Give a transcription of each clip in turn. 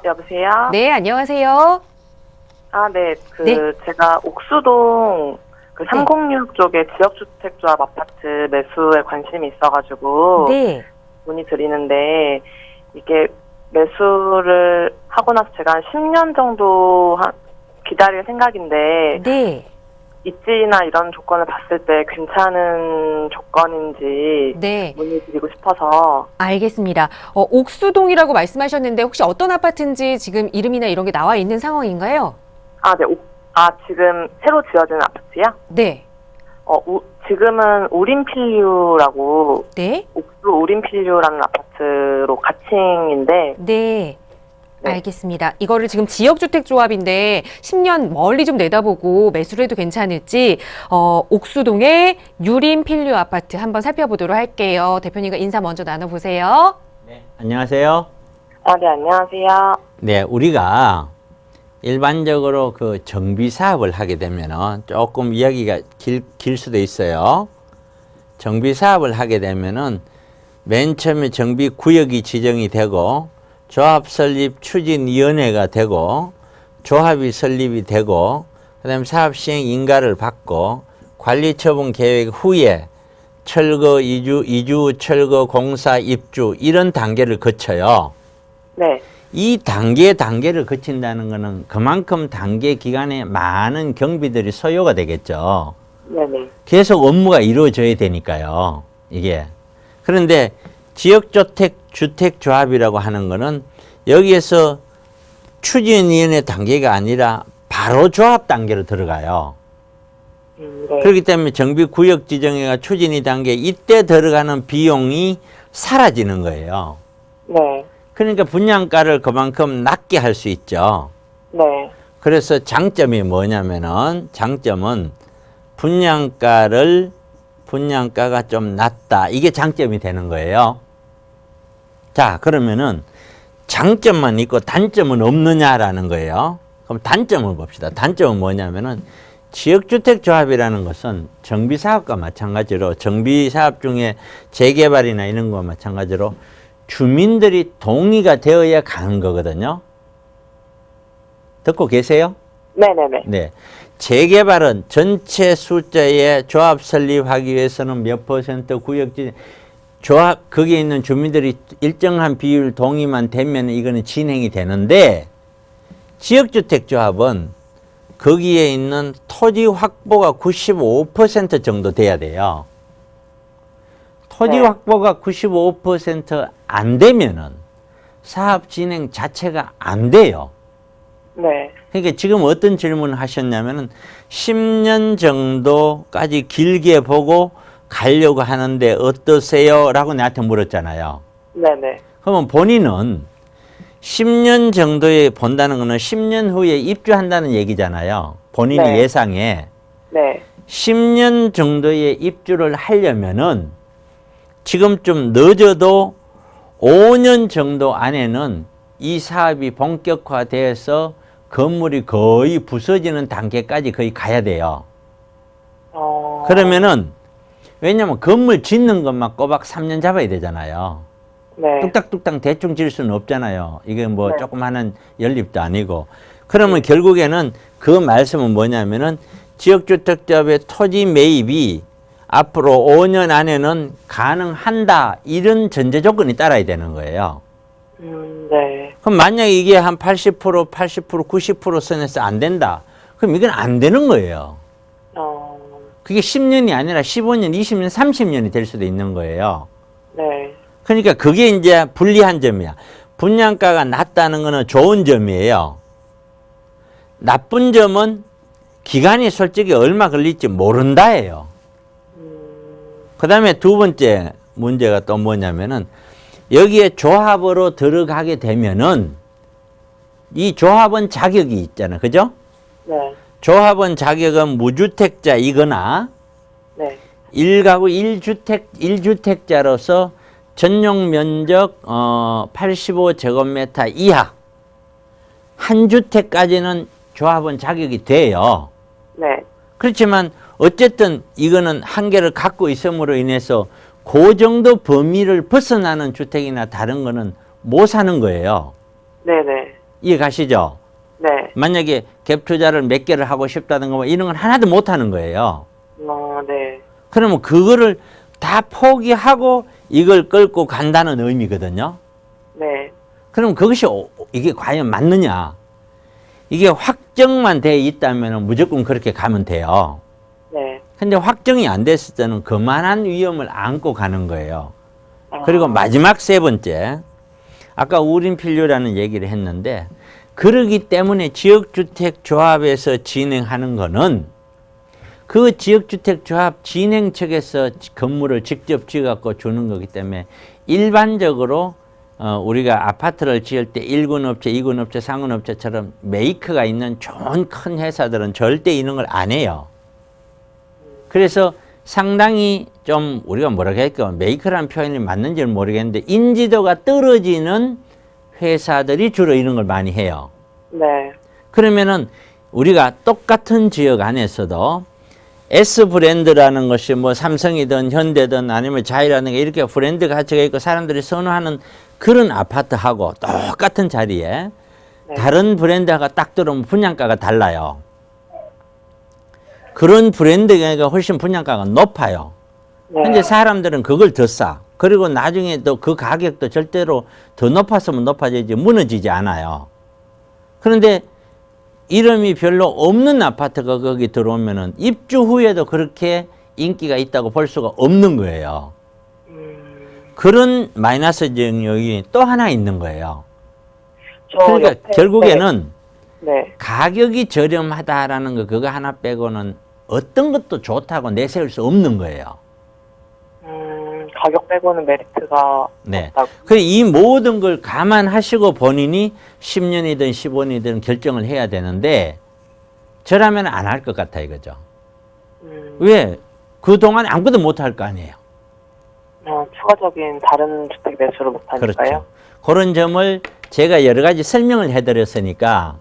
여보세요? 네, 안녕하세요. 네. 네. 제가 옥수동 306 쪽에 지역주택조합 아파트 매수에 관심이 있어가지고 네. 문의 드리는데, 이게 매수를 하고 나서 제가 한 10년 정도 기다릴 생각인데, 네. 입지나 이런 조건을 봤을 때 괜찮은 조건인지 네. 문의드리고 싶어서. 알겠습니다. 옥수동이라고 말씀하셨는데 혹시 어떤 아파트인지 지금 이름이나 이런 게 나와 있는 상황인가요? 네. 지금 새로 지어진 아파트요? 네. 지금은 우림필류라고, 네. 옥수 우림필류라는 아파트로 가칭인데, 네. 네. 알겠습니다. 이거를 지금 지역주택조합인데 10년 멀리 좀 내다보고 매수를 해도 괜찮을지 옥수동의 유림필류 아파트 한번 살펴보도록 할게요. 대표님과 인사 먼저 나눠보세요. 네, 안녕하세요. 네, 안녕하세요. 네, 우리가 일반적으로 그 정비 사업을 하게 되면은 조금 이야기가 길 수도 있어요. 정비 사업을 하게 되면은 맨 처음에 정비 구역이 지정이 되고 조합 설립 추진위원회가 되고 조합이 설립이 되고 그다음에 사업 시행 인가를 받고 관리 처분 계획 후에 철거 이주 철거 공사 입주 이런 단계를 거쳐요. 네. 이 단계를 거친다는 것은 그만큼 단계 기간에 많은 경비들이 소요가 되겠죠. 네네. 계속 업무가 이루어져야 되니까요. 이게. 그런데 지역주택조합이라고 하는 거는 여기에서 추진위원회 단계가 아니라 바로 조합 단계로 들어가요. 네. 그렇기 때문에 정비구역 지정회가 추진위 단계 이때 들어가는 비용이 사라지는 거예요. 네. 그러니까 분양가를 그만큼 낮게 할 수 있죠. 네. 그래서 장점이 뭐냐면은 장점은 분양가가 좀 낮다. 이게 장점이 되는 거예요. 자, 그러면은 장점만 있고 단점은 없느냐라는 거예요. 그럼 단점을 봅시다. 단점은 뭐냐면은 지역주택조합이라는 것은 정비사업과 마찬가지로 정비사업 중에 재개발이나 이런 거와 마찬가지로 주민들이 동의가 되어야 가는 거거든요. 듣고 계세요? 네네네. 네. 재개발은 전체 숫자의 조합 설립하기 위해서는 몇 퍼센트 구역지 조합 거기에 있는 주민들이 일정한 비율 동의만 되면 이거는 진행이 되는데 지역주택조합은 거기에 있는 토지 확보가 95% 정도 돼야 돼요. 토지 네. 확보가 95% 안 되면은 사업 진행 자체가 안 돼요. 네. 그러니까 지금 어떤 질문을 하셨냐면은 10년 정도까지 길게 보고 가려고 하는데 어떠세요? 라고 나한테 물었잖아요. 네네. 그러면 본인은 10년 정도에 본다는 거는 10년 후에 입주한다는 얘기잖아요. 본인이 네. 예상에. 네. 10년 정도에 입주를 하려면은 지금 좀 늦어도 5년 정도 안에는 이 사업이 본격화돼서 건물이 거의 부서지는 단계까지 거의 가야 돼요. 그러면은 왜냐면 건물 짓는 것만 꼬박 3년 잡아야 되잖아요. 네. 뚝딱뚝딱 대충 질 수는 없잖아요. 이게 뭐 네. 조금 하는 연립도 아니고. 그러면 결국에는 그 말씀은 뭐냐면은 지역주택조합의 토지 매입이 앞으로 5년 안에는 가능한다. 이런 전제 조건이 따라야 되는 거예요. 네. 그럼 만약에 이게 한 80%, 90% 선에서 안 된다. 그럼 이건 안 되는 거예요. 그게 10년이 아니라 15년, 20년, 30년이 될 수도 있는 거예요. 네. 그러니까 그게 이제 불리한 점이야. 분양가가 낮다는 거는 좋은 점이에요. 나쁜 점은 기간이 솔직히 얼마 걸릴지 모른다예요. 그 다음에 두 번째 문제가 또 뭐냐면은 여기에 조합으로 들어가게 되면은 이 조합원 자격이 있잖아요. 그죠? 네. 조합원 자격은 무주택자이거나 네. 1가구 1주택자로서 전용 면적 85제곱미터 이하 한 주택까지는 조합원 자격이 돼요. 네. 그렇지만 어쨌든 이거는 한계를 갖고 있음으로 인해서 그 정도 범위를 벗어나는 주택이나 다른 거는 못 사는 거예요. 네네. 이해 가시죠? 네. 만약에 갭 투자를 몇 개를 하고 싶다든가 뭐 이런 건 하나도 못 하는 거예요. 네. 그러면 그거를 다 포기하고 이걸 끌고 간다는 의미거든요. 네. 그럼 그것이 이게 과연 맞느냐? 이게 확정만 돼 있다면 무조건 그렇게 가면 돼요. 네. 근데 확정이 안 됐을 때는 그만한 위험을 안고 가는 거예요. 아, 그리고 마지막 세 번째, 아까 우린필류라는 얘기를 했는데, 그러기 때문에 지역주택조합에서 진행하는 거는 그 지역주택조합 진행 측에서 건물을 직접 지어갖고 주는 거기 때문에 일반적으로 우리가 아파트를 지을 때 1군 업체, 2군 업체, 3군 업체처럼 메이커가 있는 좋은 큰 회사들은 절대 이런 걸 안 해요. 그래서 상당히 좀 우리가 뭐라고 할까, 메이커라는 표현이 맞는지는 모르겠는데 인지도가 떨어지는 회사들이 주로 이런 걸 많이 해요. 네. 그러면은 우리가 똑같은 지역 안에서도 S 브랜드라는 것이 뭐 삼성이든 현대든 아니면 자이라든가 이렇게 브랜드 가치가 있고 사람들이 선호하는 그런 아파트하고 똑같은 자리에 네. 다른 브랜드가 딱 들어오면 분양가가 달라요. 그런 브랜드가 훨씬 분양가가 높아요. 네. 근데 사람들은 그걸 더 싸. 그리고 나중에 또 그 가격도 절대로 더 높았으면 높아지지 무너지지 않아요. 그런데 이름이 별로 없는 아파트가 거기 들어오면은 입주 후에도 그렇게 인기가 있다고 볼 수가 없는 거예요. 그런 마이너스 영역이 또 하나 있는 거예요. 저 그러니까 옆에- 결국에는 네. 가격이 저렴하다라는 거 그거 하나 빼고는 어떤 것도 좋다고 내세울 수 없는 거예요. 가격 빼고는 메리트가 네. 없다고. 그 이 모든 걸 감안하시고 본인이 10년이든 15년이든 결정을 해야 되는데 저라면 안 할 것 같아 이거죠. 왜? 그동안 아무것도 못 할 거 아니에요. 추가적인 다른 주택 매수를 못하니까요. 그렇죠. 그런 점을 제가 여러 가지 설명을 해드렸으니까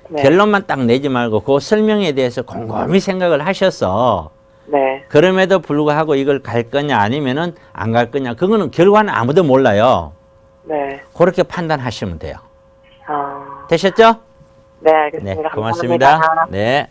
네. 결론만 딱 내지 말고 그 설명에 대해서 곰곰이 생각을 하셔서 네. 그럼에도 불구하고 이걸 갈 거냐 아니면은 안 갈 거냐 그거는 결과는 아무도 몰라요. 네. 그렇게 판단하시면 돼요. 아, 되셨죠? 네, 알겠습니다. 네, 고맙습니다. 감사합니다. 네.